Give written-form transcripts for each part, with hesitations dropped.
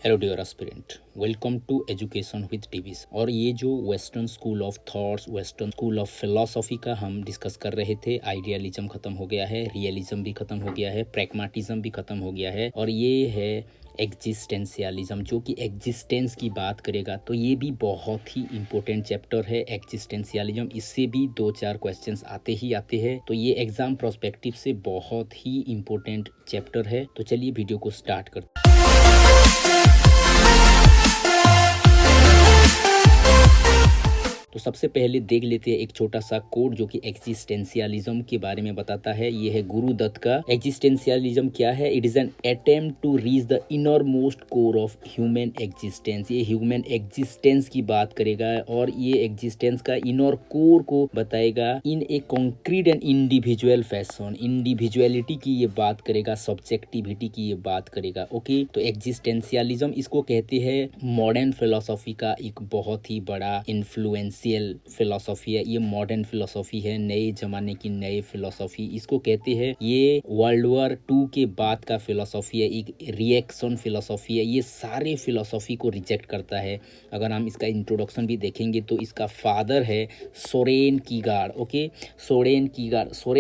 Hello dear aspirant, welcome to education with TVs. और ये जो western school of thoughts, western school of philosophy का हम discuss कर रहे थे। आइडियलिज्म खत्म हो गया है, रियलिज्म भी खत्म हो गया है, प्रैग्मेटिज्म भी खत्म हो गया है, और ये है एग्जिस्टेंशियलिज्म, जो कि एग्जिस्टेंस की बात करेगा। तो ये भी बहुत ही इंपॉर्टेंट चैप्टर है एग्जिस्टेंशियलिज्म। इससे भी 2-4 क्वेश्चंस आते ही आते हैं, तो ये एग्जाम प्रोस्पेक्टिव से बहुत ही इंपॉर्टेंट चैप्टर है। तो चलिए वीडियो को स्टार्ट करते हैं। तो सबसे पहले देख लेते हैं एक छोटा सा कोड जो कि एग्जिस्टेंशियलिज्म के बारे में बताता है। ये है गुरुदत्त का। एग्जिस्टेंशियलिज्म क्या है? It is an attempt to reach the inner most core of human existence. ये ह्यूमन एग्जिस्टेंस की बात करेगा और ये एग्जिस्टेंस का इनर कोर को बताएगा in a concrete and individual fashion. Individuality की ये बात करेगा, सब्जेक्टिविटी की ये बात करेगा। ओके, तो एग्जिस्टेंशियलिज्म इसको कहते हैं मॉडर्न फिलोसॉफी का एक बहुत ही बड़ा इन्फ्लुएंस फिलोसॉफी है। ये मॉडर्न फिलोसॉफी है, नए जमाने की नई फिलोसॉफी इसको कहते हैं। ये वर्ल्ड वॉर 2 के बाद का फिलोसॉफी है, एक रिएक्शन फिलोसॉफी है। ये सारे फिलोसॉफी को रिजेक्ट करता है। अगर हम इसका इंट्रोडक्शन भी देखेंगे तो इसका फादर है सोरेन कीगार्ड। ओके, सोरेन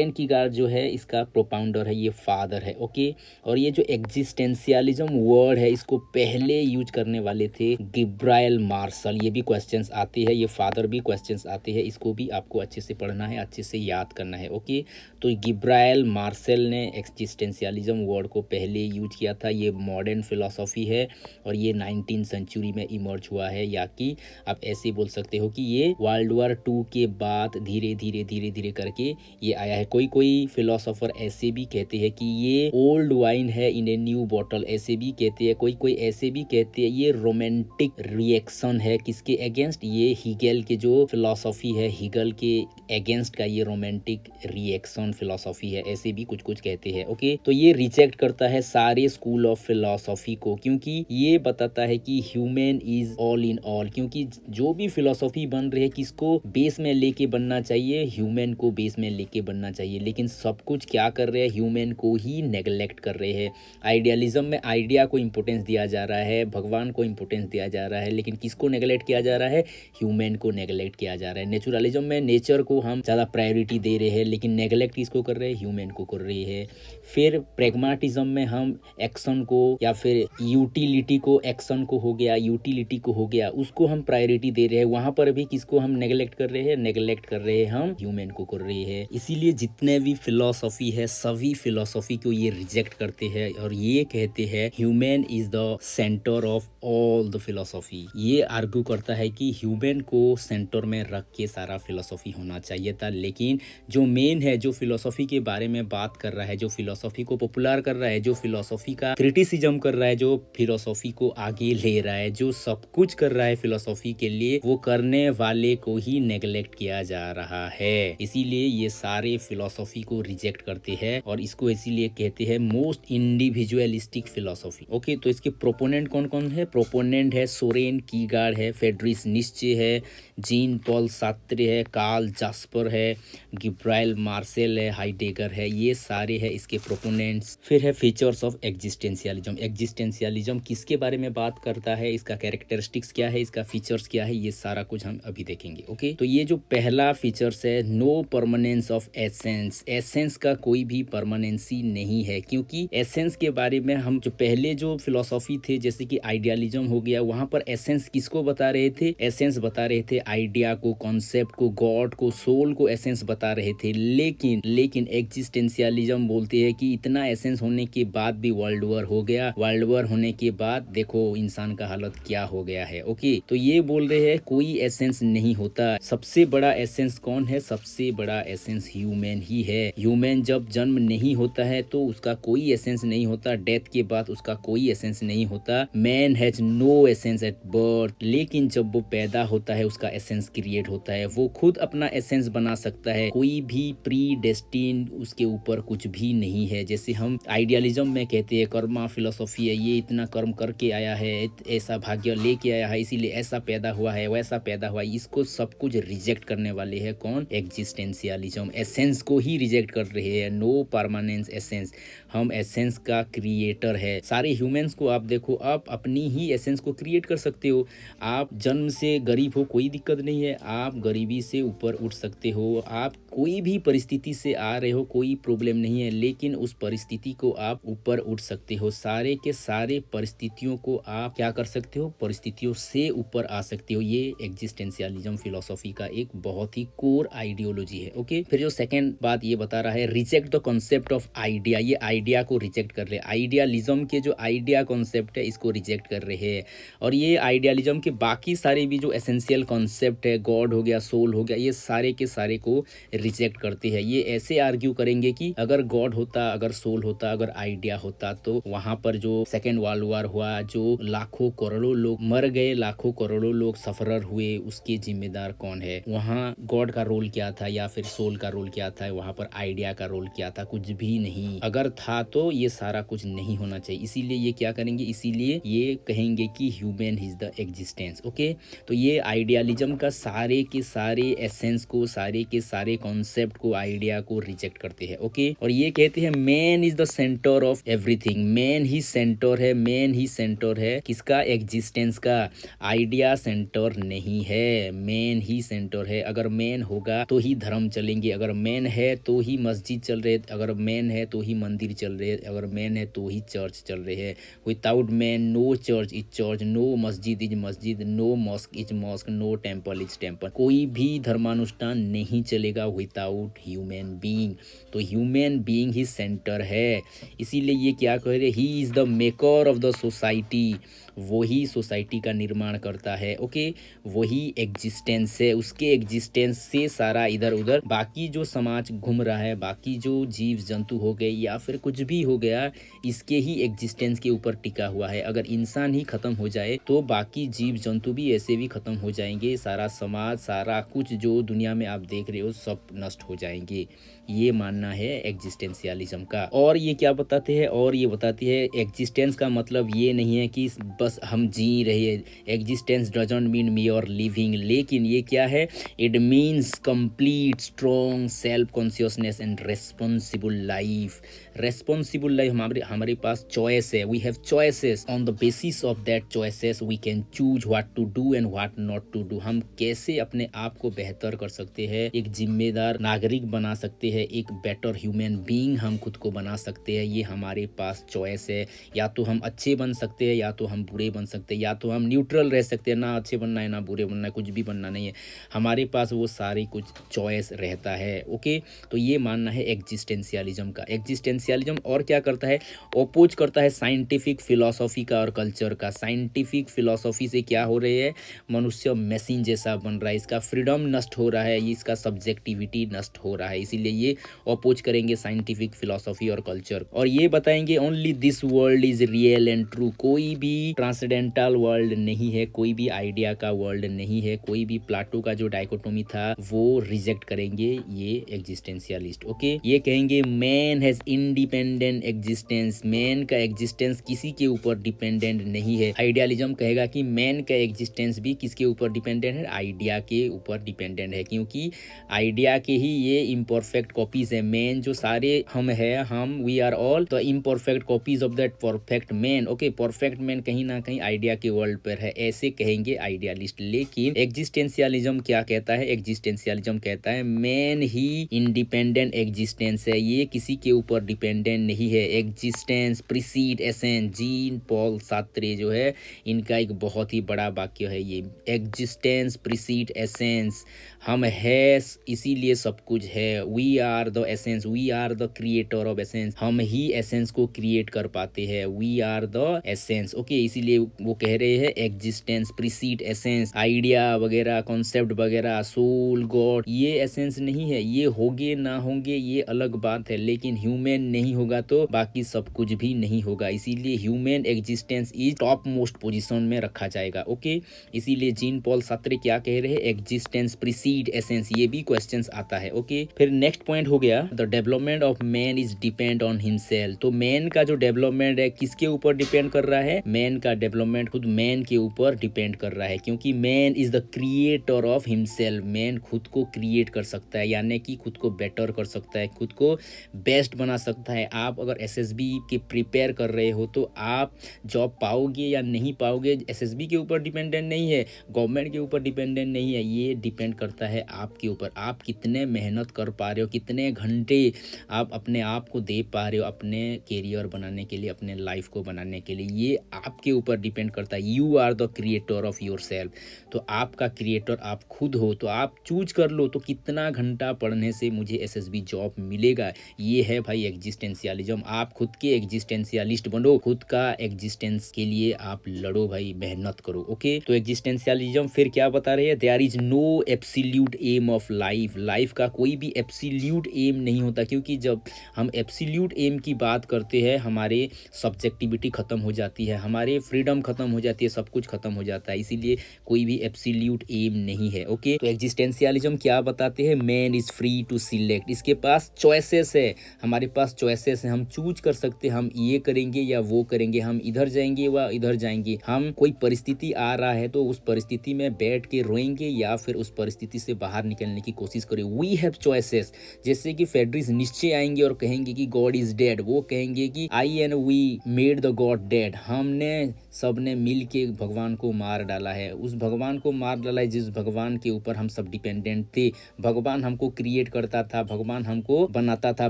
कीगार्ड जो है इसका प्रोपाउंडर है, ये फादर है। ओके, और ये जो एग्जिस्टेंशियलिज्म वर्ड है इसको पहले यूज करने वाले थे गिब्रायल मार्शल। ये भी क्वेश्चंस आते हैं, ये फादर भी क्वेश्चंस आते हैं, इसको भी आपको अच्छे से पढ़ना है, अच्छे से याद करना है। ओके, तो गिब्रायल मार्शल ने एग्जिस्टेंशियलिज्म वर्ड को पहले यूज किया था। ये मॉडर्न फिलोसॉफी है और ये 19th सेंचुरी में इमर्ज हुआ है, या कि आप ऐसे बोल सकते हो कि ये वर्ल्ड वॉर 2 के बाद धीरे धीरे करके ये आया है। कोई फिलोसोफर ऐसे भी कहते हैं कि ये ओल्ड वाइन है इन ए न्यू बॉटल, ऐसे भी कहते हैं। कोई ऐसे भी कहते हैं ये रोमांटिक रिएक्शन है। किसके अगेंस्ट? ये हिगेल के जो फिलोसॉफी है, हिगेल के अगेंस्ट का ये रोमांटिक रिएक्शन फिलोसॉफी है, ऐसे भी कुछ कहते हैं। ओके, तो ये रिजेक्ट करता है सारे स्कूल ऑफ फिलोसॉफी को, क्योंकि ये बताता है कि human is all in all. क्योंकि जो भी फिलोसॉफी बन रही है किसको बेस में लेके बनना चाहिए? ह्यूमन को बेस में लेके बनना चाहिए, लेकिन सब कुछ क्या कर रहे हैं? ह्यूमन को ही नेग्लेक्ट कर रहे हैं। आइडियलिज्म में आइडिया को इंपोर्टेंस दिया जा रहा है, भगवान को इंपोर्टेंस दिया जा रहा है, लेकिन किसको नेग्लेक्ट किया जा रहा है? ह्यूमन को नेग्लेक्ट किया जा रहा है। नेचुरलिज्म में नेचर को हम ज़्यादा प्रायोरिटी दे रहे हैं, लेकिन नेग्लेक्ट किसको कर रहे हैं? ह्यूमन को कर रहे हैं। फिर प्रैग्मेटिज्म में हम एक्शन को या फिर यूटिलिटी को, एक्शन को हो गया, यूटिलिटी को हो गया, उसको हम प्रायोरिटी दे रहे हैं। वहां पर भी किसको हम नेग्लेक्ट कर रहे हैं? नेग्लेक्ट कर रहे हैं हम ह्यूमन को कर रहे हैं। इसीलिए जितने भी फिलोसॉफी है सभी फिलोसॉफी को ये रिजेक्ट करते हैं और ये कहते हैं human is the centre of all the philosophy. ये आर्ग्यू करता है कि ह्यूमन को सेंटर में रख के सारा फिलोसॉफी होना चाहिए था, लेकिन जो मेन है, जो फिलोसॉफी के बारे में बात कर रहा है, जो फिलोसॉफी को पॉपुलर कर रहा है, जो फिलोसॉफी का क्रिटिसिज्म कर रहा है, जो फिलोसॉफी को आगे ले रहा है, जो सब कुछ कर रहा है फिलोसॉफी के लिए, वो करने वाले को ही नेग्लेक्ट किया जा रहा है। इसीलिए ये सारे फिलोसॉफी को रिजेक्ट करते हैं और इसको इसीलिए कहते हैं मोस्ट इंडिविजुअलिस्टिक फिलोसॉफी। ओके, तो इसके प्रोपोनेंट कौन कौन है? प्रोपोनेंट है सोरेन कीगार्ड है, फ्रेडरिक नीत्शे है, जीन पॉल सार्त्रे है, कार्ल जास्पर है, गिब्रायल मार्शल है, हाइडेगर है। ये सारे हैं इसके प्रोपोनेंट्स। फिर है फीचर्स ऑफ एग्जिस्टेंशियलिज्म। एग्जिस्टेंशियलिज्म किसके बारे में बात करता है, इसका कैरेक्टरिस्टिक्स क्या है, इसका फीचर्स क्या है, ये सारा कुछ हम अभी देखेंगे। ओके, तो ये जो पहला फीचर्स है, no permanence of essence. Essence का कोई भी परमानेंसी नहीं है, क्योंकि एसेंस के बारे में हम जो पहले जो फिलोसॉफी थे, जैसे कि आइडियलिज्म हो गया, वहां पर एसेंस किसको बता रहे थे? एसेंस बता रहे थे आइडिया को, कॉन्सेप्ट को, गॉड को, सोल को एसेंस बता रहे थे। लेकिन एग्जिस्टेंशियलिज्म बोलते हैं कि इतना एसेंस होने के बाद भी वर्ल्ड वॉर हो गया। वर्ल्ड वॉर होने के बाद देखो इंसान का हालत क्या हो गया है। ओके, तो ये बोल रहे हैं कोई एसेंस नहीं होता। सबसे बड़ा एसेंस कौन है? सबसे बड़ा एसेंस ह्यूमन ही है। ह्यूमन जब जन्म नहीं होता है तो उसका कोई एसेंस नहीं होता, डेथ के बाद उसका कोई एसेंस नहीं होता। Man has no essence at birth, लेकिन जब वो पैदा होता है उसका एसेंस एसेंस क्रिएट होता है, वो खुद अपना एसेंस बना सकता है, कोई भी प्री डेस्टिन्ड उसके ऊपर कुछ भी नहीं है। जैसे हम आइडियलिज्म में कहते हैं कर्मा फिलोसॉफी है, ये इतना कर्म करके आया है, ऐसा भाग्य लेके आया है, इसीलिए ऐसा पैदा हुआ है, वैसा पैदा हुआ है, इसको सब कुछ रिजेक्ट करने वाले हैं कौन? एग्जिस्टेंशियलिज्म। एसेंस को ही रिजेक्ट कर रहे हैं, नो परमानेंस एसेंस, हम एसेंस का क्रिएटर है। सारे ह्यूमंस को आप देखो, आप अपनी ही एसेंस को क्रिएट कर सकते हो। आप जन्म से गरीब हो, कोई दिक्कत नहीं है, आप गरीबी से ऊपर उठ सकते हो। आप कोई भी परिस्थिति से आ रहे हो, कोई प्रॉब्लम नहीं है, लेकिन उस परिस्थिति को आप ऊपर उठ सकते हो। सारे के सारे परिस्थितियों को आप क्या कर सकते हो? परिस्थितियों से ऊपर आ सकते हो। ये एग्जिस्टेंशियलिज्म फिलोसॉफी का एक बहुत ही कोर आइडियोलॉजी है। ओके, फिर जो सेकंड बात ये बता रहा है, reject the concept of idea. ये आइडिया को रिजेक्ट कर रहे हैं, आइडियालिज्म के जो आइडिया कॉन्सेप्ट है इसको रिजेक्ट कर रहे हैं। और ये आइडियालिज्म के बाकी सारे भी जो एसेंशियल कॉन्सेप्ट है, गॉड हो गया, सोल हो गया, ये सारे के सारे को रिजेक्ट करते हैं। ये ऐसे आर्ग्यू करेंगे कि अगर गॉड होता, अगर सोल होता, अगर आइडिया होता, तो वहां पर जो सेकेंड वर्ल्ड वॉर हुआ, जो लाखों करोड़ों लोग मर गए, लाखों करोड़ों लोग सफरर हुए, उसके जिम्मेदार कौन है? वहाँ गॉड का रोल क्या था या फिर सोल का रोल क्या था? वहां पर आइडिया का रोल क्या था? कुछ भी नहीं। अगर था तो ये सारा कुछ नहीं होना चाहिए। इसीलिए ये क्या करेंगे? इसीलिए ये कहेंगे कि human is the existence. Okay, तो ये आइडियालिज्म का सारे के सारे एसेंस को, सारे के सारे कॉन्सेप्ट को, आइडिया को रिजेक्ट करते हैं। ओके, और ये कहते हैं man is the centre of everything. Man he centre है, मैन ही सेंटर है किसका? एग्जिस्टेंस का। आइडिया सेंटर नहीं है, मैन ही सेंटर है। अगर मैन होगा तो ही धर्म चलेंगे, अगर मैन है तो ही मस्जिद चल रहे, अगर मैन है तो ही मंदिर चल रहे, अगर मैन है तो ही चर्च चल रहे हैं। Without man no church is church, no masjid is masjid, no mosque is mosque, no temple is temple. कोई भी धर्मानुष्ठान नहीं चलेगा विदाउट ह्यूमन बीइंग। तो ह्यूमन बीइंग ही सेंटर है। इसीलिए ये क्या कह रहे? He is the maker of the society. वही सोसाइटी का निर्माण करता है। ओके, वही एग्जिस्टेंस है, उसके एग्जिस्टेंस से सारा इधर उधर बाकी जो समाज घूम रहा है, बाकी जो जीव जंतु हो गए या फिर कुछ भी हो गया, इसके ही एग्जिस्टेंस के ऊपर टिका हुआ है। अगर इंसान ही खत्म हो जाए तो बाकी जीव जंतु भी ऐसे भी खत्म हो जाएंगे, सारा समाज, सारा कुछ जो दुनिया में आप देख रहे हो सब नष्ट हो जाएंगे। ये मानना है एग्जिस्टेंशियलिज्म का। और ये क्या बताते हैं? और ये बताती है एग्जिस्टेंस का मतलब ये नहीं है कि बस हम जी रहे हैं। Existence doesn't mean mere living, लेकिन ये क्या है? It means complete strong self consciousness and responsible life. Responsible life, हमारे पास चॉइस है, we have choices. On the basis of that choices we can choose what to do and what not to do. हम कैसे अपने आप को बेहतर कर सकते हैं, एक जिम्मेदार नागरिक बना सकते हैं, एक बेटर ह्यूमन बीइंग हम खुद को बना सकते हैं। ये हमारे पास चॉइस है। या तो हम अच्छे बन सकते हैं या तो हम बुरे बन सकते हैं, या तो हम न्यूट्रल रह सकते हैं, ना अच्छे बनना है ना बुरे बनना है, कुछ भी बनना नहीं है। हमारे पास वो सारी कुछ चॉइस रहता है। ओके, तो ये मानना है एग्जिस्टेंशियलिज्म का। एग्जिस्टेंशियलिज्म और क्या करता है? अपोज करता है साइंटिफिक फिलोसॉफी का और कल्चर का। साइंटिफिक फिलोसॉफी से क्या हो रहे है? मनुष्य मशीन जैसा बन रहा है, इसका फ्रीडम नष्ट हो रहा है, इसका सब्जेक्टिविटी नष्ट हो रहा है। इसीलिए ये अपोज करेंगे साइंटिफिक फिलोसॉफी और कल्चर। और ये बताएंगे only this world is real and true. कोई भी ट्रांसडेंटल वर्ल्ड नहीं है, कोई भी आइडिया का वर्ल्ड नहीं है, कोई भी प्लाटो का जो डाइकोटोमी था वो रिजेक्ट करेंगे ये एग्जिस्टेंशियलिस्ट। ओके, ये कहेंगे man has independent existence. Man का एग्जिस्टेंस किसी के ऊपर डिपेंडेंट नहीं है। आइडियलिज्म कहेगा कि मैन का एग्जिस्टेंस भी किसके ऊपर डिपेंडेंट है? आइडिया के ऊपर डिपेंडेंट है, क्योंकि आइडिया के ही ये इम्परफेक्ट कॉपीज है। मैन जो सारे हम है, हम we are all the imperfect copies of that perfect man. Okay, perfect man कहीं ना कहीं आइडिया के वर्ल्ड पर है, ऐसे कहेंगे आइडियलिस्ट। लेकिन एग्जिस्टेंशियलिज्म क्या कहता है? एग्जिस्टेंशियलिज्म कहता है मैन ही इंडिपेंडेंट एग्जिस्टेंस है, ये किसी के ऊपर डिपेंडेंट नहीं है। Existence precede essence. Jean Paul Sartre जो है, इनका एक बहुत ही बड़ा वाक्य है ये, एग्जिस्टेंस प्रीसीड एसेंस। हम है इसीलिए सब कुछ है, we are the essence, we are the creator of essence, हम ही एसेंस को क्रिएट कर पाते हैं, we are the essence. Okay, इसीलिए वो कह रहे हैं एग्जिस्टेंस प्रीसीड एसेंस, आइडिया वगैरह, कॉन्सेप्ट वगैरह, सोल, गॉड, ये एसेंस नहीं है। ये होंगे ना होंगे ये अलग बात है, लेकिन ह्यूमन नहीं होगा तो बाकी सब कुछ भी नहीं होगा। इसीलिए human existence is top most position में रखा जाएगा। ओके, इसीलिए जीन पॉल सार्त्रे क्या कह रहे हैं, एग्जिस्टेंस प्रीसीड एसेंस, ये भी क्वेश्चंस आता है। ओके, फिर नेक्स्ट पॉइंट हो गया the development of man is depend on himself. तो मैन का जो डेवलपमेंट है किसके ऊपर डिपेंड कर रहा है, मैन का डेवलपमेंट खुद मैन के ऊपर डिपेंड कर रहा है, क्योंकि man is the creator of himself. Man खुद को क्रिएट कर सकता है, यानी कि खुद को बेटर कर सकता है, खुद को बेस्ट बना सकता है। आप अगर एसएसबी के प्रिपेयर कर रहे हो तो आप जॉब पाओगे या नहीं पाओगे एसएसबी के ऊपर डिपेंडेंट नहीं है, गवर्नमेंट के ऊपर डिपेंडेंट नहीं है, ये डिपेंड करता है आपके ऊपर। आप कितने मेहनत कर पा रहे हो, कितने घंटे आप अपने आप को दे पा रहे हो अपने कैरियर बनाने के लिए, अपने लाइफ को बनाने के लिए, ये आपके ऊपर डिपेंड करता है। You are the creator of yourself. तो आपका क्रिएटर आप खुद हो, तो आप चूज कर लो तो कितना घंटा पढ़ने से मुझे एसएसबी जॉब मिलेगा। ये है भाई एग्जिस्टेंशियलिज्म। आप खुद के एग्जिस्टेंशियलिस्ट बनो, खुद का एग्जिस्टेंस के लिए आप लड़ो भाई, मेहनत करो। ओके, तो एग्जिस्टेंशियलिज्म फिर क्या बता रहे हैं, there is no absolute aim of life. Life का कोई भी एब्सोल्यूट एम नहीं होता, क्योंकि जब हम एब्सोल्यूट एम की बात करते हैं हमारे सब्जेक्टिविटी खत्म हो जाती है, हमारे फ्रीडम खत्म हो जाती है, सब कुछ खत्म हो जाता है। इसीलिए कोई भी एब्सोल्यूट एम नहीं है। ओके, तो एग्जिस्टेंशियलिज्म क्या बताते हैं, man is free to select. इसके पास चॉइसेस है, हमारे पास चॉइसेस है, हम चूज कर सकते हैं, हम ये करेंगे या वो करेंगे, हम इधर जाएंगे व इधर जाएंगे। हम कोई परिस्थिति आ रहा है तो उस परिस्थिति में बैठ के रोएंगे या फिर उस परिस्थिति से बाहर निकलने की कोशिश करें। We have choices. जैसे कि फेडरिस नीचे आएंगे और कहेंगे कि गॉड इज डेड, वो कहेंगे कि I and we made the God dead, हमने सबने मिल के भगवान को मार डाला है, उस भगवान को मार डाला है जिस भगवान के ऊपर हम सब डिपेंडेंट थे। भगवान हमको क्रिएट करता था, भगवान हमको बनाता था,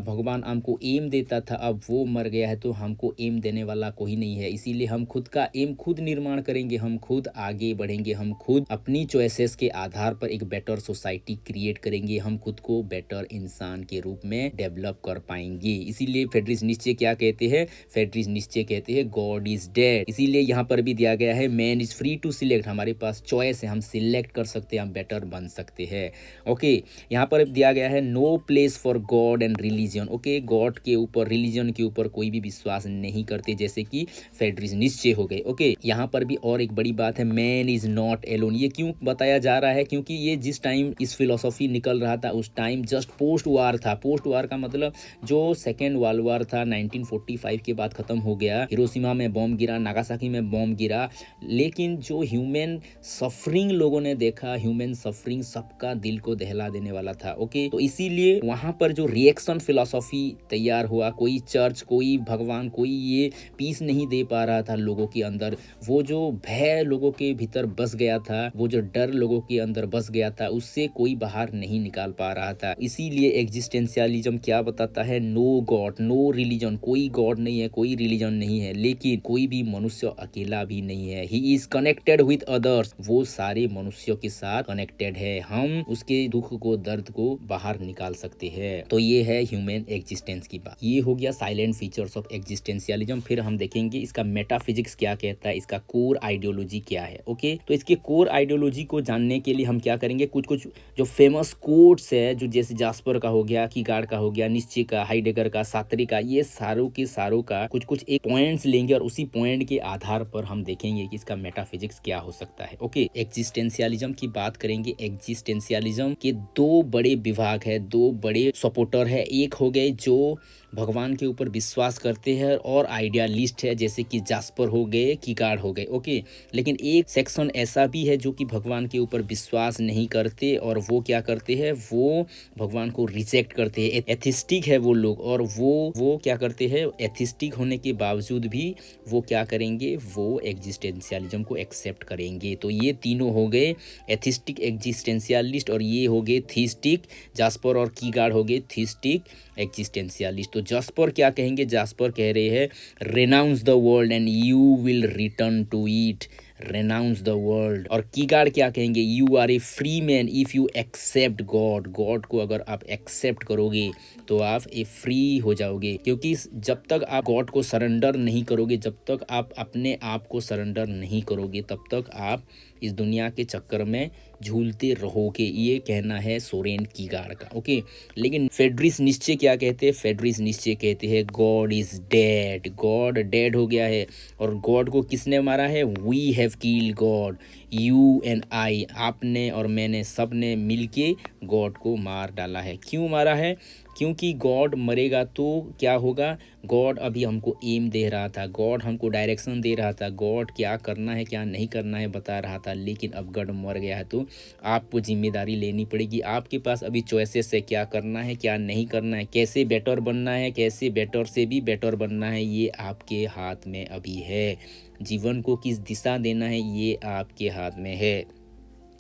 भगवान हमको एम देता था, अब वो मर गया है तो हमको एम देने वाला कोई नहीं है। इसीलिए हम खुद का एम खुद निर्माण करेंगे, हम खुद आगे बढ़ेंगे, हम खुद अपनी चॉइसेस के आधार पर एक बेटर सोसाइटी क्रिएट करेंगे, हम खुद को बेटर इंसान के रूप में डेवलप कर पाएंगे। इसीलिए फेडरिस नीचे क्या कहते हैं, फेडरिस नीचे कहते हैं गॉड इज डेड। इसीलिए यहाँ पर भी दिया गया है man is free to select, हमारे पास चॉइस है, हम सिलेक्ट कर सकते हैं, हम बेटर बन सकते हैं। ओके, यहाँ पर दिया गया है no place for God and religion. Okay, God के ऊपर, रिलीजन के ऊपर कोई भी विश्वास नहीं करते, जैसे कि फेडरिस नीचे हो गए। ओके, यहाँ पर भी और एक बड़ी बात है, मैन इज नॉट एलोन। ये क्यों बताया जा रहा है, क्योंकि ये जिस टाइम इस फिलोसॉफी निकल रहा था उस टाइम जस्ट पोस्ट वार था। पोस्ट वार का मतलब जो सेकेंड वर्ल्ड वार था 1945 के बाद खत्म हो गया, हिरोशिमा में बॉम्ब गिरा, नागासाकी में बॉम्ब गिरा, लेकिन जो ह्यूमन सफरिंग लोगों ने देखा, ह्यूमन सफरिंग सबका दिल को दहला देने वाला था। ओके, तो इसीलिए वहां पर जो रिएक्शन फिलोसॉफी तैयार हुआ, कोई चर्च, कोई भगवान, कोई ये पीस नहीं दे पा रहा था लोगों के अंदर, वो जो भय लोगों के भीतर बस गया था, वो जो डर लोगों के अंदर बस गया था, उससे कोई बाहर नहीं निकाल पा रहा था। इसीलिए एग्जिस्टेंशियलिज्म क्या बताता है, नो गॉड, नो रिलीजन, कोई गॉड नहीं है, कोई रिलीजन नहीं है, लेकिन कोई भी मनुष्य अकेला भी नहीं है। He is connected with others, वो सारे मनुष्यों के साथ कनेक्टेड है, हम उसके दुख को, दर्द को बाहर निकाल सकते हैं। तो ये है ह्यूमन एग्जिस्टेंस की बात। ये हो गया साइलेंट फीचर्स ऑफ एग्जिस्टेंशियलिज्म। फिर हम देखेंगे इसका मेटाफिजिक्स क्या कहता है, इसका कोर आइडियोलॉजी क्या है। ओके, तो इसके कोर आइडियोलॉजी को जानने के लिए हम क्या करेंगे, कुछ कुछ जो फेमस कोट्स है, जो जैसे जास्पर का हो गया, कीगार्ड का हो गया, निश्चे का, हाइडेगर का, सार्त्रे का, ये सारों के सारों का कुछ कुछ एक पॉइंट्स लेंगे और उसी पॉइंट के आधार पर हम देखेंगे कि इसका मेटाफिजिक्स क्या हो सकता है। ओके, एग्जिस्टेंशियलिज्म की बात करेंगे। एग्जिस्टेंशियलिज्म के दो बड़े विभाग है, दो बड़े सपोर्टर है। एक हो गए जो भगवान के ऊपर विश्वास करते हैं और आइडियालिस्ट है, जैसे कि जास्पर हो गए, कीगार्ड हो गए। ओके, लेकिन एक सेक्शन ऐसा भी है जो कि भगवान के ऊपर विश्वास नहीं करते और वो क्या करते हैं, वो भगवान को रिजेक्ट करते हैं, एथिस्टिक है वो लोग। और वो क्या करते हैं, एथिस्टिक होने के बावजूद भी वो क्या करेंगे, वो एग्जिस्टेंशियलिज्म को एक्सेप्ट करेंगे। तो ये तीनों हो गए, एथिस्टिक, एग्जिस्टेंशियलिस्ट, और ये हो गए थीस्टिक, जास्पर और कीगार्ड हो गए थीस्टिक, एक्जिस्टेंशियलिस्ट। तो जास्पर क्या कहेंगे, जास्पर कह रहे हैं renounce the world and you will return to it, renounce the world. और कीगार्ड क्या कहेंगे, you are a free man if you accept God, God को अगर आप एक्सेप्ट करोगे तो आप ए फ्री हो जाओगे, क्योंकि जब तक आप गॉड को सरेंडर नहीं करोगे, जब तक आप अपने आप को सरेंडर नहीं करोगे, तब तक आप इस दुनिया के चक्कर में झूलते रहोगे। ये कहना है सोरेन कीगार्ड का। ओके, लेकिन फ्रेडरिक नीत्शे क्या कहते हैं, फ्रेडरिक नीत्शे कहते हैं God is dead, God dead हो गया है। और गॉड को किसने मारा है, we have killed God, you and I, आपने और मैंने, सब ने मिलके गॉड को मार डाला है। क्यों मारा है, क्योंकि गॉड मरेगा तो क्या होगा, गॉड अभी हमको एम दे रहा था, गॉड हमको डायरेक्शन दे रहा था, गॉड क्या करना है क्या नहीं करना है बता रहा था, लेकिन अब गॉड मर गया है तो आपको जिम्मेदारी लेनी पड़ेगी। आपके पास अभी चॉइसेस है, क्या करना है क्या नहीं करना है, कैसे बेटर बनना है, कैसे बेटर से भी बेटर बनना है, ये आपके हाथ में अभी है। जीवन को किस दिशा देना है ये आपके हाथ में है।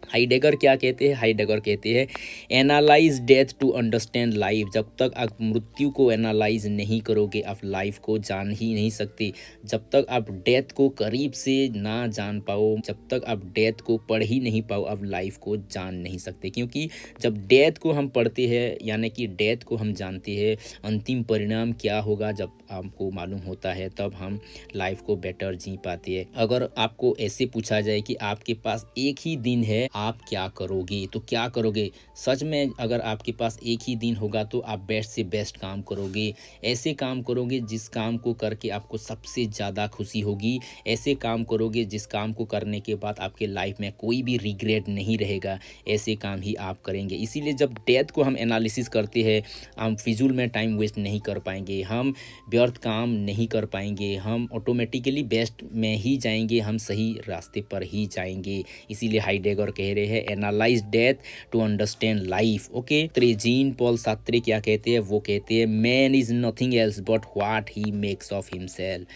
हाइडेगर क्या कहते हैं, हाइडेगर कहते हैं analyse death to understand life. जब तक आप मृत्यु को एनालाइज नहीं करोगे आप लाइफ को जान ही नहीं सकते। जब तक आप डेथ को करीब से ना जान पाओ, जब तक आप डेथ को पढ़ ही नहीं पाओ, आप लाइफ को जान नहीं सकते। क्योंकि जब डेथ को हम पढ़ते हैं, यानी कि डेथ को हम जानते हैं, अंतिम परिणाम क्या होगा जब आपको मालूम होता है, तब हम लाइफ को बेटर जी पाते हैं। अगर आपको ऐसे पूछा जाए कि आपके पास एक ही दिन है, आप क्या करोगे, तो क्या करोगे। सच में अगर आपके पास एक ही दिन होगा तो आप बेस्ट से बेस्ट काम करोगे, ऐसे काम करोगे जिस काम को करके आपको सबसे ज़्यादा खुशी होगी, ऐसे काम करोगे जिस काम को करने के बाद आपके लाइफ में कोई भी रिग्रेट नहीं रहेगा, ऐसे काम ही आप करेंगे। इसीलिए जब डेथ को हम एनालिसिस करते हैं, हम फिजूल में टाइम वेस्ट नहीं कर पाएंगे, हम व्यर्थ काम नहीं कर पाएंगे, हम ऑटोमेटिकली बेस्ट में ही जाएंगे, हम सही रास्ते पर ही जाएंगे। इसीलिए हाइडेगर कह रहे हैं analyse death to understand life. Okay, त्रेजीन पॉल सात्रे क्या कहते हैं, वो कहते हैं man is nothing else but what he makes of himself.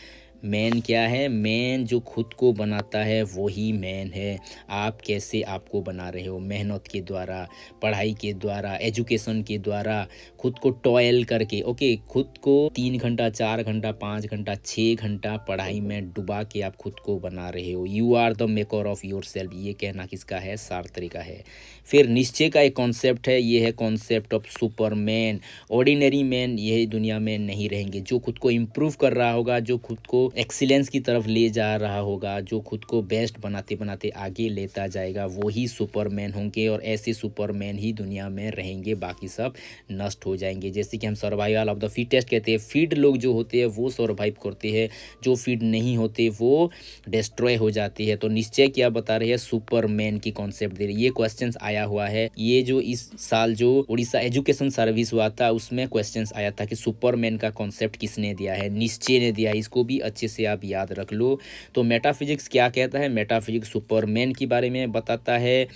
Man क्या है, मैन जो खुद को बनाता है वही मैन है। आप कैसे आपको बना रहे हो, मेहनत के द्वारा, पढ़ाई के द्वारा, एजुकेशन के द्वारा, खुद को टॉयल करके। ओके, खुद को 3 घंटा 4 घंटा 5 घंटा 6 घंटा पढ़ाई में डुबा के आप खुद को बना रहे हो। You are the maker of yourself, ये कहना किसका है, सार्त्री का है। फिर निश्चय का एक कॉन्सेप्ट है, ये है concept of Superman. Ordinary man यही दुनिया में नहीं रहेंगे। जो खुद को इम्प्रूव कर रहा होगा, जो खुद को एक्सीलेंस की तरफ ले जा रहा होगा, जो खुद को बेस्ट बनाते बनाते आगे लेता जाएगा, वही सुपरमैन होंगे। और ऐसे सुपरमैन ही दुनिया में रहेंगे, बाकी सब नष्ट हो जाएंगे। जैसे कि हम सर्वाइवल ऑफ द फिटेस्ट कहते हैं, फिट लोग जो होते हैं वो सर्वाइव करते हैं, जो फिट नहीं होते वो डिस्ट्रॉय हो जाती है। तो निश्चय क्या बता रहे हैं, सुपरमैन की कॉन्सेप्ट दे रही है। ये क्वेश्चन आया हुआ है, ये जो इस साल जो उड़ीसा एजुकेशन सर्विस हुआ था उसमें क्वेश्चन आया था कि सुपरमैन का कॉन्सेप्ट किसने दिया है, निश्चय ने दिया है। इसको भी अच्छे से आप याद रख लो। तो मेटाफिजिक्स क्या कहता है, मेटाफिजिक्स सुपरमैन के बारे में बताता है,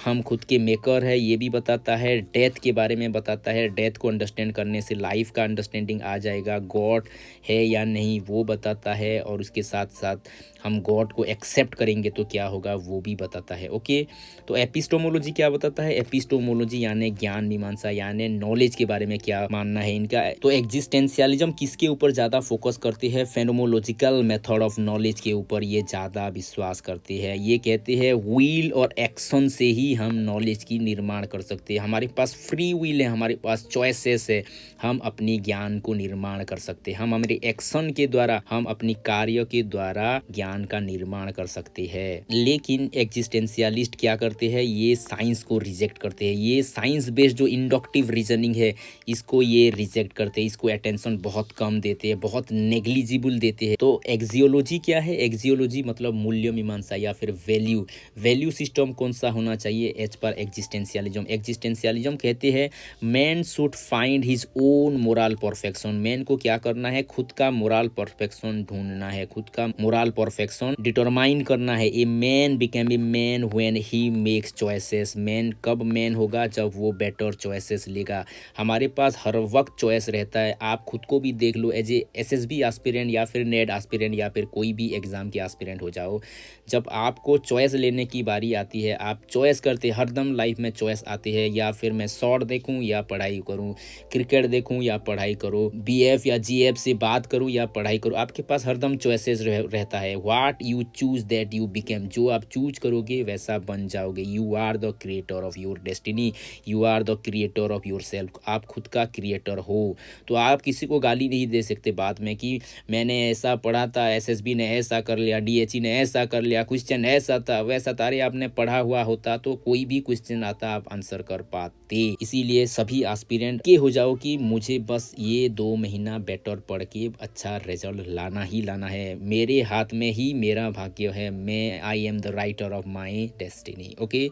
हम खुद के मेकर है ये भी बताता है, डेथ के बारे में बताता है, डेथ को अंडरस्टैंड करने से लाइफ का अंडरस्टैंडिंग आ जाएगा, गॉड है या नहीं वो बताता है, और उसके साथ साथ हम गॉड को एक्सेप्ट करेंगे तो क्या होगा वो भी बताता है। ओके, तो एपिस्टोमोलॉजी क्या बताता है, एपिस्टोमोलॉजी यानी ज्ञान मीमांसा, यानी नॉलेज के बारे में क्या मानना है इनका। तो एग्जिस्टेंशियलिज्म किसके ऊपर ज़्यादा फोकस करते हैं, फेनोमोलॉजिकल मेथड ऑफ नॉलेज के ऊपर ये ज़्यादा विश्वास करते हैं। ये कहते हैं विल और एक्शन से ही हम नॉलेज की निर्माण कर सकते हैं। हमारे पास फ्री विल है, हमारे पास चॉइसेस है, हम अपनी ज्ञान को निर्माण कर सकते हैं। हम हमारे एक्शन के द्वारा, हम अपनी कार्य के द्वारा ज्ञान का निर्माण कर सकते हैं। लेकिन एग्जिस्टेंशियलिस्ट क्या करते हैं, ये साइंस को रिजेक्ट करते हैं। ये साइंस बेस्ड जो इंडक्टिव रीजनिंग है इसको ये रिजेक्ट करते हैं, इसको अटेंशन बहुत कम देते हैं, बहुत नेग्लिजिबल देते हैं। तो एक्सियोलॉजी क्या है, एक्सियोलॉजी मतलब मूल्य मीमांसा या फिर वैल्यू, वैल्यू सिस्टम कौन सा होना चाहिए एज पर एग्जिस्टेंशियलिज्म। एग्जिस्टेंशियलिज्म कहते हैं man should find his own moral perfection. Man को क्या करना है, खुद का मोरल परफेक्शन ढूंढना है, खुद का मोरल परफेक्शन डिटरमाइन करना है। A man become a man when he makes choices. Man कब मैन होगा, जब वो बेटर चॉइसेस लेगा। हमारे पास हर वक्त चॉइस रहता है, आप खुद को भी देख लो, एज ए एसएसबी एस्पिरेंट या फिर नेट एस्पिरेंट या फिर कोई भी एग्जाम के एस्पिरेंट हो जाओ, जब आपको चॉइस लेने की बारी आती है, आप चॉइस चॉइस करते हैं, हरदम लाइफ में चॉइस आती है, या फिर मैं शॉर्ट देखूं या पढ़ाई करूं, क्रिकेट देखूं या पढ़ाई करूं, बीएफ या जीएफ से बात करूं या पढ़ाई करूं। आपके पास हरदम चॉइसेस रहता है। What you choose that you became, जो आप चूज करोगे वैसा बन जाओगे। You are the creator of your destiny, you are the creator of yourself. आप खुद का क्रिएटर हो। तो आप किसी को गाली नहीं दे सकते बाद में कि मैंने ऐसा पढ़ा था, एसएसबी ने ऐसा कर लिया, डीएचई ने ऐसा कर लिया, क्वेश्चन ऐसा था वैसा था। अरे आपने पढ़ा हुआ होता तो कोई भी क्वेश्चन आता आप आंसर कर पाते। इसीलिए सभी एस्पिरेंट के हो जाओ कि मुझे बस ये 2 महीना बेटर पढ़ के अच्छा रिजल्ट लाना ही लाना है, मेरे हाथ में ही मेरा भाग्य है, मैं I am the writer of my destiny. Okay,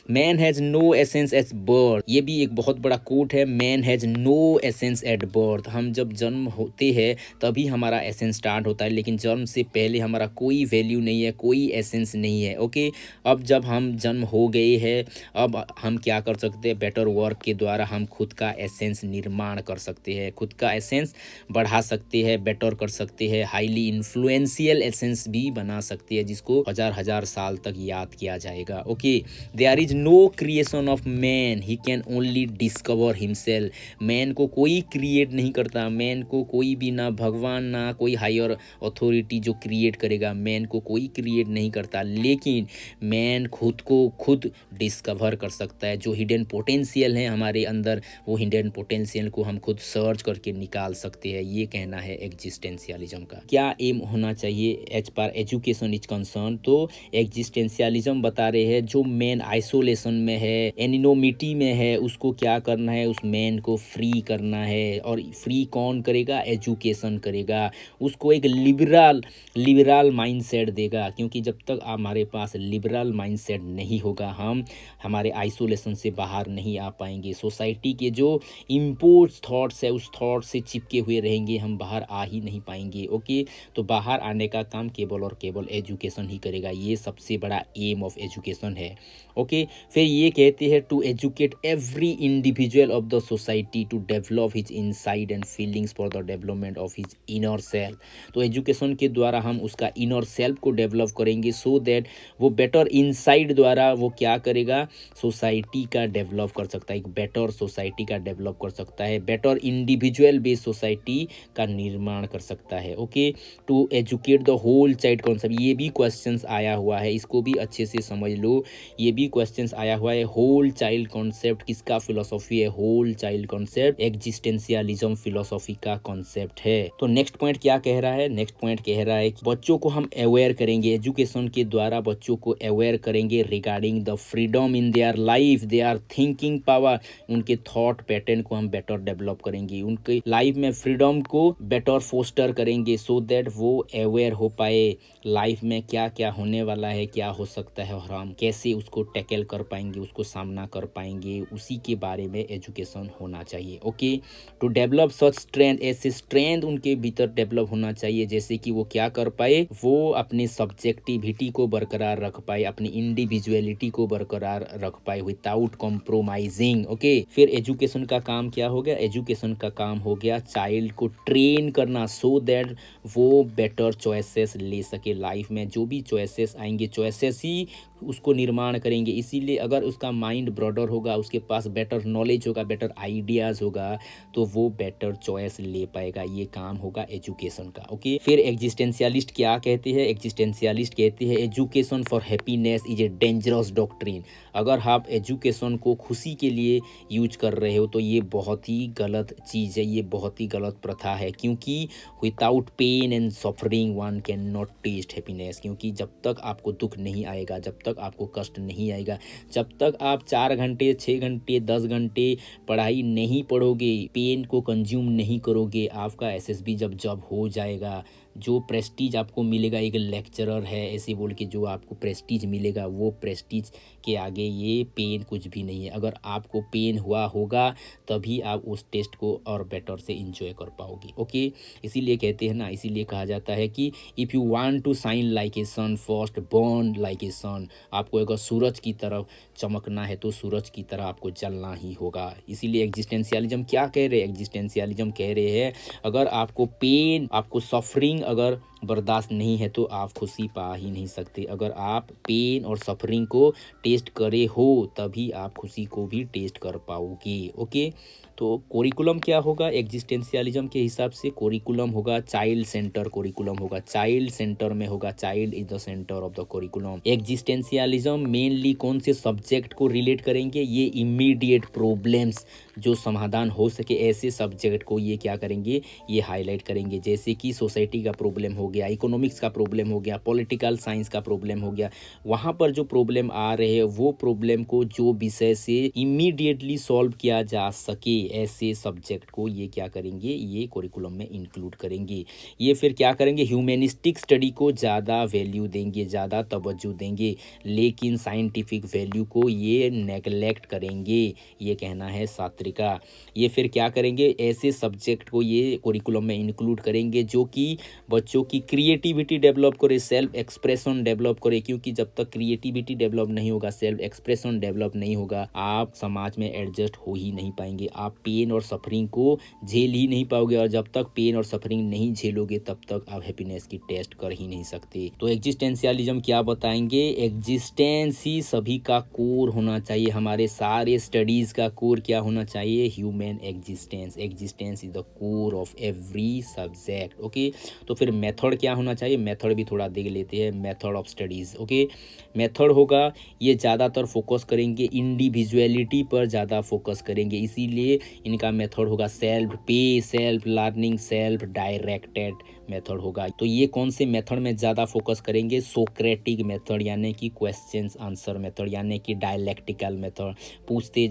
man has no essence at birth, ये भी एक बहुत बड़ा कोट है। Man has no essence at birth, हम जब जन्म होते हैं तभी हमारा एसेंस स्टार्ट होता है, लेकिन जन्म से पहले हमारा कोई वैल्यू नहीं है, कोई एसेंस नहीं है। ओके, अब जब हम जन्म हो गए हैं, अब हम क्या कर सकते हैं, बेटर वर्क के द्वारा हम खुद का एसेंस निर्माण कर सकते हैं, खुद का एसेंस बढ़ा सकते हैं, बेटर कर सकते हैं, हाईली इन्फ्लुएंशियल एसेंस भी बना सकते हैं, जिसको हजार हजार साल तक याद किया जाएगा। Okay, there is no creation of man, he can only discover himself. Man को कोई क्रिएट नहीं करता, मैन को कोई भी, ना भगवान ना कोई हायर अथॉरिटी जो क्रिएट करेगा, मैन को कोई क्रिएट नहीं करता, लेकिन मैन खुद को खुद डिस्कवर कर सकता है। जो हिडन पोटेंशियल है हमारे अंदर, वो हिडन पोटेंशियल को हम खुद सर्च करके निकाल सकते हैं। ये कहना है एग्जिस्टेंशियलिज्म का। क्या एम होना चाहिए as per education is concern, तो एग्जिस्टेंशियलिज्म बता रहे हैं जो मैन आइसोलेशन में है, एनिनोमिटी में है, उसको क्या करना है, उस मैन को फ्री करना है। और फ्री कौन करेगा, एजुकेशन करेगा, उसको एक लिबरल माइंडसेट देगा, क्योंकि जब तक हमारे पास लिबरल माइंडसेट नहीं होगा हम हमारे आइसोलेशन से बाहर नहीं आ पाएंगे। सोसाइटी के जो इम्पोज थॉट्स है उस थॉट से चिपके हुए रहेंगे, हम बाहर आ ही नहीं पाएंगे। ओके, तो बाहर आने का काम केवल और केवल एजुकेशन ही करेगा, ये सबसे बड़ा एम ऑफ एजुकेशन है। ओके, फिर ये कहते हैं to educate every individual of the society to develop his insight and feelings for the development of his inner self. तो एजुकेशन के द्वारा हम उसका इनर सेल्फ को डेवलप करेंगे, सो दैट वो बेटर इनसाइड द्वारा वो क्या करेगा, सोसाइटी का डेवलप कर सकता है, एक बेटर सोसाइटी का डेवलप कर सकता है, बेटर इंडिविजुअल बेस्ड सोसाइटी का निर्माण कर सकता है। Okay, to educate the whole child concept, ये भी क्वेश्चंस आया हुआ है, इसको भी अच्छे से समझ लो। ये भी क्वेश्चंस आया हुआ है, होल चाइल्ड कॉन्सेप्ट किसका फिलोसॉफी है, whole child concept existentialism philosophy का कॉन्सेप्ट है। तो नेक्स्ट पॉइंट क्या कह रहा है, नेक्स्ट पॉइंट कह रहा है कि बच्चों को हम अवेयर करेंगे, एजुकेशन के द्वारा बच्चों को अवेयर करेंगे regarding the freedom in their life, there thinking power, उनके थॉट पैटर्न को हम बेटर डेवलप करेंगे, उनके लाइफ में फ्रीडम को बेटर फोस्टर करेंगे, सो दैट वो अवेयर हो पाए लाइफ में क्या क्या होने वाला है, क्या हो सकता है, और हम कैसे उसको टैकल कर पाएंगे, उसको सामना कर पाएंगे, उसी के बारे में एजुकेशन होना चाहिए। Okay, to develop such strength, ऐसे स्ट्रेंथ उनके भीतर डेवलप होना चाहिए जैसे कि वो क्या कर पाए, वो अपनी सब्जेक्टिविटी को बरकरार रख पाए, अपनी इंडिविजुअलिटी को बरकरार रख पाए विदाउट कॉम्प्रोमाइजिंग। ओके, फिर एजुकेशन का काम क्या हो गया, एजुकेशन का काम हो गया चाइल्ड को ट्रेन करना, सो दैट वो बेटर चॉइसेस ले सके लाइफ में। जो भी चॉइसेस आएंगे, चॉइसेस ही उसको निर्माण करेंगे। इसीलिए अगर उसका माइंड ब्रॉडर होगा, उसके पास बेटर नॉलेज होगा, बेटर आइडियाज़ होगा, तो वो बेटर चॉइस ले पाएगा। ये काम होगा एजुकेशन का। ओके, फिर एग्जिस्टेंशियलिस्ट क्या कहते हैं, एग्जिस्टेंशियलिस्ट कहते हैं education for happiness is a dangerous doctrine. अगर आप एजुकेशन को खुशी के लिए यूज कर रहे हो तो ये बहुत ही गलत चीज़ है, ये बहुत ही गलत प्रथा है, क्योंकि without pain and suffering one can not taste happiness. क्योंकि जब तक आपको दुख नहीं आएगा, जब तक आपको कष्ट नहीं आएगा, जब तक आप 4 घंटे 6 घंटे 10 घंटे पढ़ाई नहीं पढ़ोगे, पेन को कंज्यूम नहीं करोगे, आपका एसएसबी जब हो जाएगा, जो प्रेस्टीज आपको मिलेगा, एक लेक्चरर है ऐसे बोल के जो आपको प्रेस्टीज मिलेगा, वो प्रेस्टीज के आगे ये पेन कुछ भी नहीं है। अगर आपको पेन हुआ होगा तभी आप उस टेस्ट को और बेटर से एंजॉय कर पाओगे। ओके, इसीलिए कहते हैं ना, इसीलिए कहा जाता है कि if you want to shine like a sun first burn like a sun. आपको अगर सूरज की तरफ चमकना है तो सूरज की तरह आपको जलना ही होगा। इसीलिए एग्जिस्टेंशियलिज्म क्या कह रहे हैं, एग्जिस्टेंशियलिज्म कह रहे हैं अगर आपको पेन, आपको सफरिंग अगर बर्दाश्त नहीं है तो आप खुशी पा ही नहीं सकते। अगर आप पेन और सफरिंग को टेस्ट करे हो तभी आप खुशी को भी टेस्ट कर पाओगे। ओके, तो कोरिकुलम क्या होगा एग्जिस्टेंशियलिज्म के हिसाब से? कोरिकुलम होगा चाइल्ड सेंटर कोरिकुलम होगा, चाइल्ड सेंटर में होगा, child is the centre of the curriculum. Existentialism mainly कौन से सब्जेक्ट को रिलेट करेंगे? ये इमीडिएट प्रॉब्लम्स जो समाधान हो सके ऐसे सब्जेक्ट को ये क्या करेंगे, ये हाईलाइट करेंगे। जैसे कि सोसाइटी का प्रॉब्लम हो गया, इकोनॉमिक्स का प्रॉब्लम हो गया, पॉलिटिकल साइंस का प्रॉब्लम हो गया, वहाँ पर जो प्रॉब्लम आ रहे हैं वो प्रॉब्लम को जो विषय से इमीडिएटली सॉल्व किया जा सके ऐसे सब्जेक्ट को ये क्या करेंगे, ये कोरिकुलम में इंक्लूड करेंगे। ये फिर क्या करेंगे, ह्यूमैनिस्टिक स्टडी को ज़्यादा वैल्यू देंगे, ज़्यादा तवज्जो देंगे, लेकिन साइंटिफिक वैल्यू को ये नेगलेक्ट करेंगे, ये कहना है सात्विका। ये फिर क्या करेंगे, ऐसे सब्जेक्ट को ये कोरिकुलम में इंक्लूड करेंगे जो कि बच्चों की क्रिएटिविटी डेवलप करे, सेल्फ एक्सप्रेशन डेवलप करे, क्योंकि जब तक क्रिएटिविटी डेवलप नहीं होगा, सेल्फ एक्सप्रेशन डेवलप नहीं होगा, आप समाज में एडजस्ट हो ही नहीं पाएंगे, आप पेन और सफरिंग को झेल ही नहीं पाओगे, और जब तक पेन और सफरिंग नहीं झेलोगे तब तक आप हैप्पीनेस की टेस्ट कर ही नहीं सकते। तो एग्जिस्टेंशियलिज्म क्या बताएंगे, एग्जिस्टेंस ही सभी का कोर होना चाहिए, हमारे सारे स्टडीज का कोर क्या होना चाहिए, human existence. Existence is the core of every subject. Okay, तो फिर मेथड क्या होना चाहिए, मेथड भी थोड़ा देख लेते हैं, method of studies. Okay, method होगा ये ज़्यादातर फोकस करेंगे इंडिविजुअलिटी पर, ज़्यादा फोकस करेंगे, इसीलिए इनका मेथड होगा सेल्फ पे, self learning, self directed method होगा। तो ये कौन से मेथड में ज़्यादा फोकस करेंगे, सोक्रेटिक मेथड यानी कि क्वेश्चंस आंसर मेथड, यानी कि डायलेक्टिकल मेथड, पूछते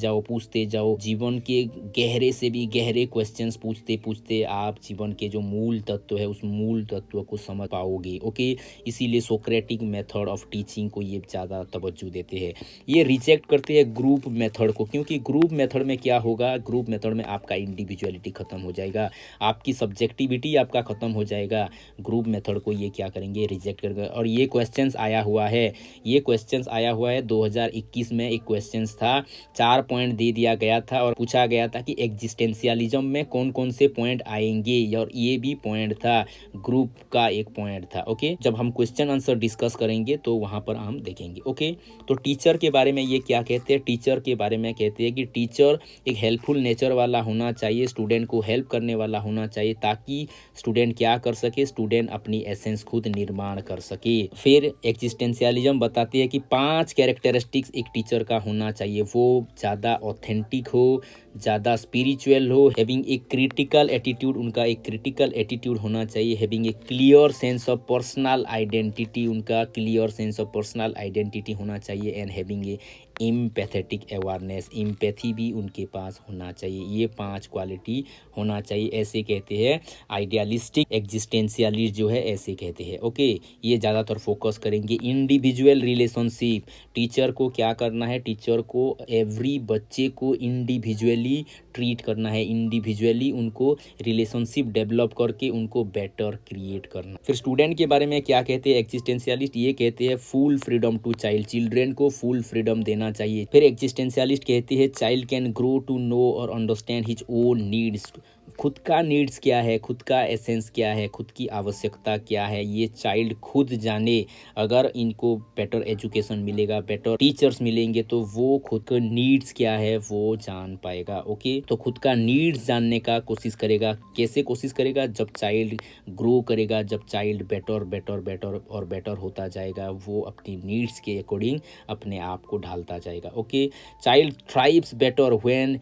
जाओ, जीवन के गहरे से भी गहरे क्वेश्चंस पूछते पूछते आप जीवन के जो मूल तत्व है उस मूल तत्व को समझ पाओगे। ओके, इसीलिए सोक्रेटिक मेथड ऑफ टीचिंग को ये ज़्यादा तवज्जो देते हैं। ये रिजेक्ट करते हैं ग्रुप मेथड को, क्योंकि ग्रुप मेथड में क्या होगा, ग्रुप मेथड में आपका इंडिविजुअलिटी खत्म हो जाएगा, आपकी सब्जेक्टिविटी आपका खत्म हो जाएगा। ग्रुप मेथड को ये क्या करेंगे, रिजेक्ट करेंगे। और ये क्वेश्चंस आया हुआ है, 2021 में एक क्वेश्चंस था, 4 पॉइंट दे दिया गया था और पूछा गया था कि एग्जिस्टेंशियलिज्म में कौन कौन से पॉइंट आएंगे, और ये भी पॉइंट था, ग्रुप का एक पॉइंट था। ओके, जब हम क्वेश्चन आंसर डिस्कस करेंगे तो वहां पर हम देखेंगे। ओके, तो टीचर के बारे में ये क्या कहते हैं, टीचर के बारे में कहते हैं कि टीचर एक हेल्पफुल नेचर वाला होना चाहिए, स्टूडेंट को हेल्प करने वाला होना चाहिए, ताकि स्टूडेंट क्या कर सके, स्टूडेंट अपनी एसेंस खुद निर्माण कर सके। फिर एग्जिस्टेंशियलिज्म बताती है कि 5 कैरेक्टरिस्टिक्स एक टीचर का होना चाहिए, वो ज़्यादा ऑथेंटिक हो, ज़्यादा स्पिरिचुअल हो, हैविंग ए क्रिटिकल एटीट्यूड, उनका एक क्रिटिकल एटीट्यूड होना चाहिए, having a clear sense of personal identity, उनका clear sense of personal identity होना चाहिए, and having a empathetic awareness, empathy भी उनके पास होना चाहिए। ये 5 क्वालिटी होना चाहिए, ऐसे कहते हैं आइडियलिस्टिक एग्जिस्टेंशियलिस्ट जो है, ऐसे कहते हैं। ओके, ये ज़्यादातर फोकस करेंगे इंडिविजुअल रिलेशनशिप, टीचर को क्या करना है, टीचर को एवरी बच्चे को इंडिविजुअली ट्रीट करना है, इंडिविजुअली उनको रिलेशनशिप डेवलप करके उनको बेटर क्रिएट करना। फिर स्टूडेंट के बारे में क्या कहते हैं एग्जिस्टेंशियलिस्ट, ये कहते हैं full freedom to child, children को फुल फ्रीडम देना चाहिए। फिर एग्जिस्टेंशियलिस्ट कहते हैं child can grow to know or understand his own needs, खुद का नीड्स क्या है, खुद का एसेंस क्या है, खुद की आवश्यकता क्या है, ये चाइल्ड खुद जाने। अगर इनको बेटर एजुकेशन मिलेगा, बेटर टीचर्स मिलेंगे, तो वो खुद का नीड्स क्या है वो जान पाएगा। ओके, तो खुद का नीड्स जानने का कोशिश करेगा। कैसे कोशिश करेगा, जब चाइल्ड ग्रो करेगा, जब चाइल्ड बेटर बेटर बेटर और बेटर होता जाएगा, वो अपनी नीड्स के अकॉर्डिंग अपने आप को ढालता जाएगा। Okay, child thrives better when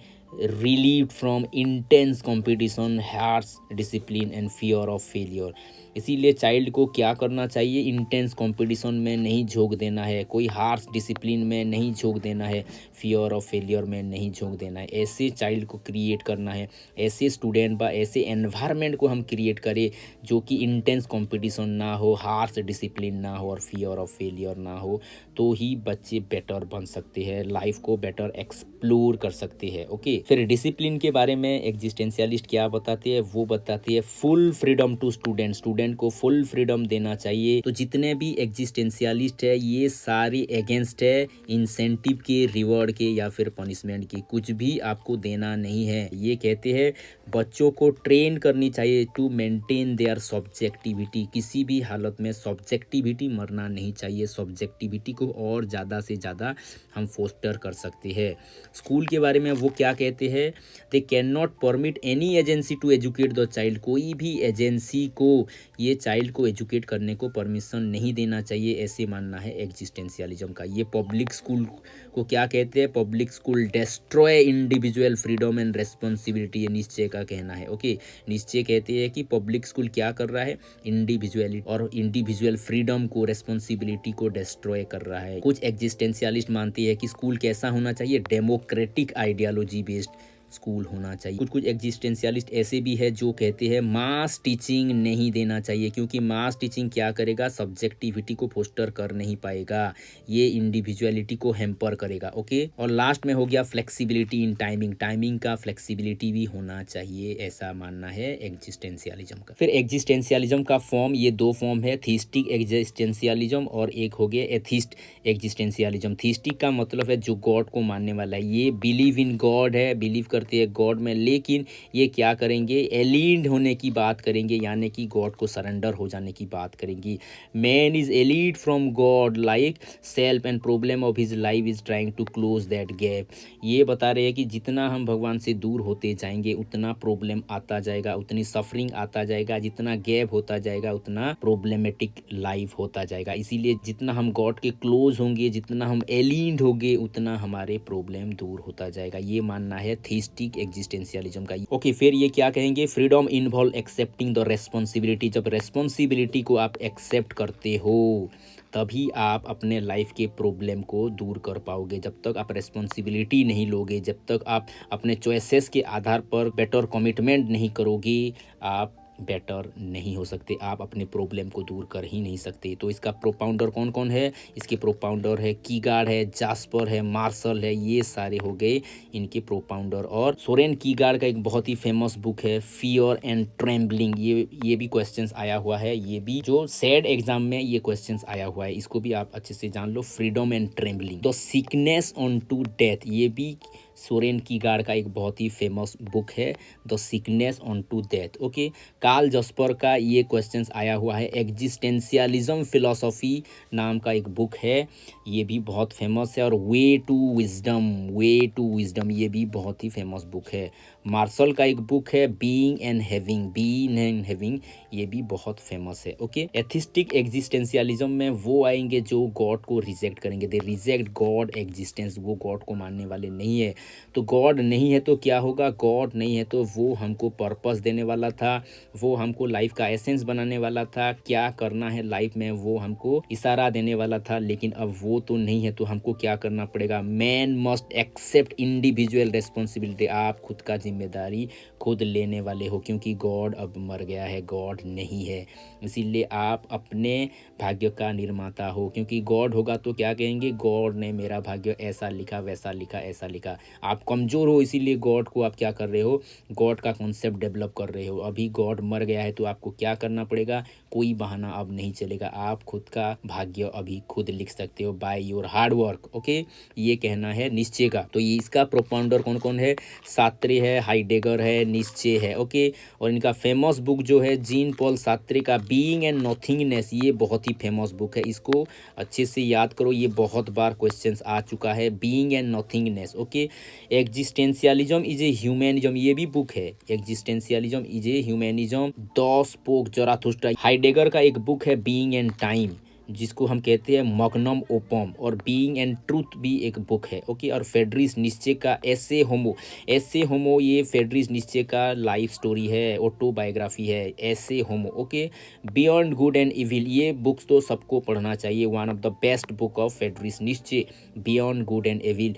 relieved from intense competition, harsh discipline and fear of failure। इसीलिए चाइल्ड को क्या करना चाहिए, इंटेंस कंपटीशन में नहीं झोंक देना है, कोई हार्श डिसिप्लिन में नहीं झोंक देना है, फियर ऑफ फेलियर में नहीं झोंक देना है। ऐसे चाइल्ड को क्रिएट करना है, ऐसे स्टूडेंट बा, ऐसे एनवायरनमेंट को हम क्रिएट करें जो कि इंटेंस कंपटीशन ना हो, हार्श डिसिप्लिन ना हो और फियर ऑफ फेलियर ना हो, तो ही बच्चे बेटर बन सकते हैं, लाइफ को बेटर एक्सप्लोर कर सकते हैं। ओके, फिर डिसिप्लिन के बारे में एग्जिस्टेंशियलिस्ट क्या बताते हैं, वो बताते हैं full freedom to student, student को फुल फ्रीडम देना चाहिए। तो जितने भी एग्जिस्टेंशियलिस्ट है ये सारे अगेंस्ट है इंसेंटिव के, रिवॉर्ड के या फिर पनिशमेंट के, कुछ भी आपको देना नहीं है। ये कहते हैं बच्चों को ट्रेन करनी चाहिए टू मेंटेन देयर सब्जेक्टिविटी, किसी भी हालत में सब्जेक्टिविटी मरना नहीं चाहिए, सब्जेक्टिविटी को और ज़्यादा से ज़्यादा हम फोस्टर कर सकते हैं। स्कूल के बारे में वो क्या कहते हैं, they can not permit any agency to educate the child, कोई भी एजेंसी को ये चाइल्ड को एजुकेट करने को परमिशन नहीं देना चाहिए, ऐसे मानना है एग्जिस्टेंशियलिज्म का। ये पब्लिक स्कूल को क्या कहते हैं, public school destroy individual freedom and responsibility, ये निश्चय का कहना है। ओके, निश्चय कहते हैं कि पब्लिक स्कूल क्या कर रहा है, इंडिविजुअलिटी और इंडिविजुअल फ्रीडम को, रेस्पॉन्सिबिलिटी को डिस्ट्रॉय कर रहा है। कुछ एग्जिस्टेंशियलिस्ट मानती है कि स्कूल कैसा होना चाहिए, डेमोक्रेटिक आइडियोलॉजी बेस्ड स्कूल होना चाहिए। कुछ एग्जिस्टेंशियलिस्ट ऐसे भी है जो कहते हैं मास टीचिंग नहीं देना चाहिए, क्योंकि मास टीचिंग क्या करेगा, सब्जेक्टिविटी को फोस्टर कर नहीं पाएगा, ये इंडिविजुअलिटी को हैम्पर करेगा। ओके, और लास्ट में हो गया फ्लेक्सिबिलिटी इन टाइमिंग, टाइमिंग का फ्लेक्सिबिलिटी भी होना चाहिए, ऐसा मानना है एग्जिस्टेंशियलिज्म का। फिर एग्जिस्टेंशियलिज्म का फॉर्म, ये दो फॉर्म है, थीस्टिक एग्जिस्टेंशियलिज्म और एक हो गया एथिस्ट एग्जिस्टेंशियलिज्म। थीस्टिक का मतलब है जो गॉड को मानने वाला है, ये बिलीव इन गॉड है, बिलीव करते हैं गॉड में, लेकिन ये क्या करेंगे, एलिड होने की बात करेंगे, यानी कि गॉड को सरेंडर हो जाने की बात करेंगी। Man is allied from God like self and problem of his life is trying to close that gap. ये बता रहे हैं कि जितना हम भगवान से दूर होते जाएंगे उतना प्रॉब्लम आता जाएगा, उतनी सफरिंग आता जाएगा, जितना गैप होता जाएगा उतना प्रॉब्लमेटिक लाइफ होता जाएगा। इसीलिए जितना हम गॉड के क्लोज होंगे, जितना हम एलिड होंगे, उतना हमारे प्रॉब्लम दूर होता जाएगा। ये मानना है थीस्टिक एग्जिस्टेंशियलिज्म का। ओके, फिर ये क्या कहेंगे, freedom involve accepting the responsibility, जब रेस्पॉन्सिबिलिटी को आप एक्सेप्ट करते हो तभी आप अपने लाइफ के प्रॉब्लम को दूर कर पाओगे। जब तक आप रेस्पॉन्सिबिलिटी नहीं लोगे, जब तक आप अपने चॉइसेस के आधार पर बेटर कमिटमेंट नहीं करोगे, आप बेटर नहीं हो सकते, आप अपने प्रॉब्लम को दूर कर ही नहीं सकते। तो इसका प्रोपाउंडर कौन कौन है, इसके प्रोपाउंडर है कीगार्ड है, जास्पर है, मार्शल है, ये सारे हो गए इनके प्रोपाउंडर। और सोरेन कीगार्ड का एक बहुत ही फेमस बुक है फियर एंड ट्रेम्बलिंग, ये भी क्वेश्चंस आया हुआ है, ये भी जो सैड एग्जाम में ये क्वेश्चंस आया हुआ है, इसको भी आप अच्छे से जान लो। Freedom and trembling, the sickness on to death, ये भी सोरेन कीगार्ड का एक बहुत ही फेमस बुक है, the sickness on to death. Okay, Karl Jasper का ये क्वेश्चंस आया हुआ है, एग्जिस्टेंशियलिज्म फिलॉसफी नाम का एक बुक है, ये भी बहुत फेमस है। और वे टू विजडम, ये भी बहुत ही फेमस बुक है। मार्शल का एक बुक है बीइंग एंड हैविंग, ये भी बहुत फेमस है। ओके, एथिस्टिक एग्जिस्टेंशियलिज्म में वो आएंगे जो गॉड को रिजेक्ट करेंगे, दे रिजेक्ट गॉड एग्जिस्टेंस, वो गॉड को मानने वाले नहीं है। तो गॉड नहीं है तो क्या होगा, गॉड नहीं है तो वो हमको पर्पस देने वाला था, वो हमको लाइफ का एसेंस बनाने वाला था, क्या करना है लाइफ में वो हमको इशारा देने वाला था, लेकिन अब वो तो नहीं है। तो हमको क्या करना पड़ेगा, man must accept individual responsibility, आप खुद का जिम्मेदारी खुद लेने वाले हो, क्योंकि गॉड अब मर गया है, गॉड नहीं है। इसीलिए आप अपने भाग्य का निर्माता हो, क्योंकि गॉड होगा तो क्या कहेंगे, गॉड ने मेरा भाग्य ऐसा लिखा, वैसा लिखा, ऐसा लिखा। आप कमज़ोर हो इसीलिए गॉड को आप क्या कर रहे हो, गॉड का कॉन्सेप्ट डेवलप कर रहे हो। अभी गॉड मर गया है तो आपको क्या करना पड़ेगा, कोई बहाना अब नहीं चलेगा, आप खुद का भाग्य अभी खुद लिख सकते हो by your hard work. Okay, ये कहना है निश्चय का। तो ये इसका प्रोपाउंडर कौन कौन है, सात्रे है, हाइडेगर है, निश्चय है। ओके, और इनका फेमस बुक जो है जीन पॉल सात्रे का बीइंग एंड नथिंगनेस, ये बहुत ही फेमस बुक है, इसको अच्छे से याद करो, ये बहुत बार क्वेश्चंस आ चुका है, being and nothingness. Okay, existentialism is a humanism, ये भी बुक है, existentialism is a humanism, the spoke Zarathustra. Heidegger का एक बुक है बीइंग एंड टाइम, जिसको हम कहते हैं मग्नम ओपम, और बीइंग एंड ट्रूथ भी एक बुक है। ओके, और फेडरिस निश्चय का एसे होमो, ये फेडरिस निश्चय का लाइफ स्टोरी है, ऑटोबायोग्राफी है, Ecce Homo. Okay, beyond good and evil, ये बुक्स तो सबको पढ़ना चाहिए, one of the best book of Friedrich Nietzsche, beyond good and evil,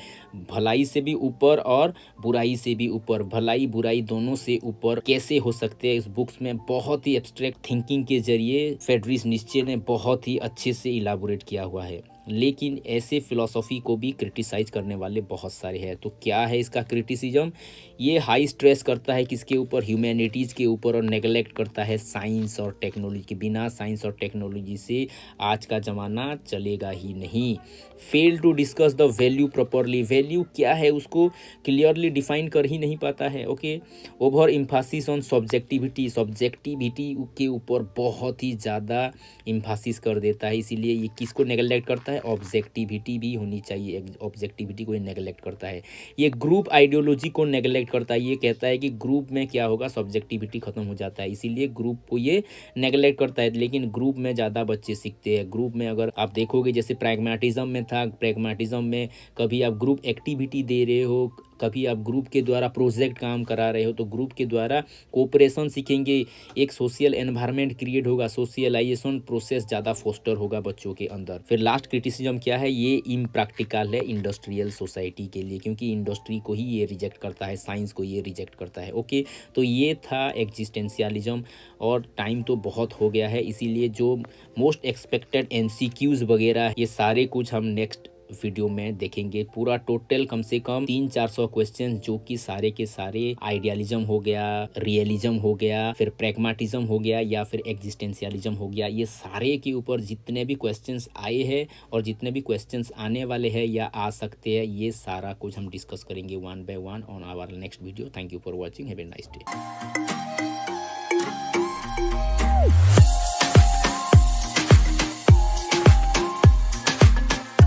भलाई से भी ऊपर और बुराई से भी ऊपर, भलाई बुराई दोनों से ऊपर कैसे हो सकते हैं, इस बुक्स में बहुत ही एब्स्ट्रैक्ट थिंकिंग के जरिए फेडरिस निश्चय ने बहुत ही अच्छे से इलाबोरेट किया हुआ है। लेकिन ऐसे फिलॉसफी को भी क्रिटिसाइज करने वाले बहुत सारे हैं। तो क्या है इसका क्रिटिसिज्म? ये हाई स्ट्रेस करता है किसके ऊपर? ह्यूमैनिटीज़ के ऊपर, और नेगलेक्ट करता है साइंस और टेक्नोलॉजी के। बिना साइंस और टेक्नोलॉजी से आज का ज़माना चलेगा ही नहीं। Fail to discuss the value properly, value क्या है उसको क्लियरली डिफाइन कर ही नहीं पाता है। Okay, over emphasis on subjectivity, subjectivity के ऊपर बहुत ही ज़्यादा इम्फासिस कर देता है, इसीलिए ये किसको नेगलेक्ट करता है? ऑब्जेक्टिविटी भी होनी चाहिए, ऑब्जेक्टिविटी को ये नेगलेक्ट करता है। ये ग्रुप आइडियोलॉजी को नेगलेक्ट करता है, ये कहता है कि ग्रुप में क्या होगा, सब्जेक्टिविटी खत्म हो जाता है, इसीलिए ग्रुप को ये नेगलेक्ट करता है। लेकिन ग्रुप में ज़्यादा बच्चे सीखते हैं। ग्रुप में अगर आप देखोगे, जैसे प्रैग्मेटिज्म में था, प्रैग्मेटिज्म में कभी आप ग्रुप एक्टिविटी दे रहे हो, कभी आप ग्रुप के द्वारा प्रोजेक्ट काम करा रहे हो, तो ग्रुप के द्वारा कोऑपरेशन सीखेंगे, एक सोशल एनवायरनमेंट क्रिएट होगा, सोशलाइजेशन प्रोसेस ज़्यादा फोस्टर होगा बच्चों के अंदर। फिर लास्ट क्रिटिसिज्म क्या है? ये इम्प्रैक्टिकल है इंडस्ट्रियल सोसाइटी के लिए, क्योंकि इंडस्ट्री को ही ये रिजेक्ट करता है, साइंस को ये रिजेक्ट करता है। ओके, तो ये था एग्जिस्टेंशियलिज्म, और टाइम तो बहुत हो गया है, इसीलिए जो मोस्ट एक्सपेक्टेड एमसीक्यूज वगैरह ये सारे कुछ हम नेक्स्ट वीडियो में देखेंगे। पूरा टोटल कम से कम 300-400 क्वेश्चन, जो कि सारे के सारे आइडियलिज्म हो गया, रियलिज्म हो गया, फिर प्रैग्मेटिज्म हो गया, या फिर एग्जिस्टेंशियलिज्म हो गया, ये सारे के ऊपर जितने भी क्वेश्चंस आए हैं और जितने भी क्वेश्चंस आने वाले हैं या आ सकते हैं, ये सारा कुछ हम डिस्कस करेंगे one by one on our next video. Thank you for watching, have a nice day.